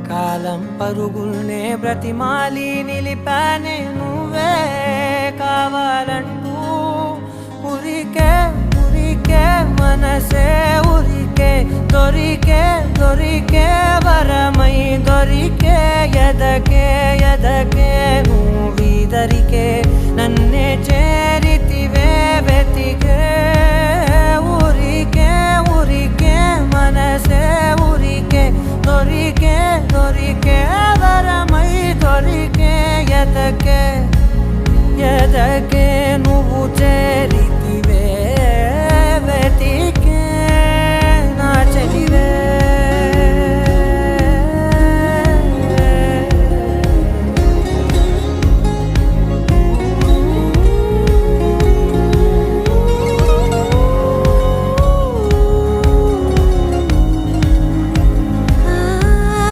కాలం పరుగుల్నే బ్రతిమాలి నిలిపానే నువ్వే కావాలంటూ ఉరికే ఉరికే మనసే ఉరికే దొరికే దొరికే వరమై దొరికే ఎదకే ఎదకే నువ్వీదరికే నన్నే చేరితివే వెతికే ఊరికే ఊరికే మనసే ఊరికే దొరికే దొరికే వరమై దొరికే ఎదకే ఎదకే నువ్వు చేరి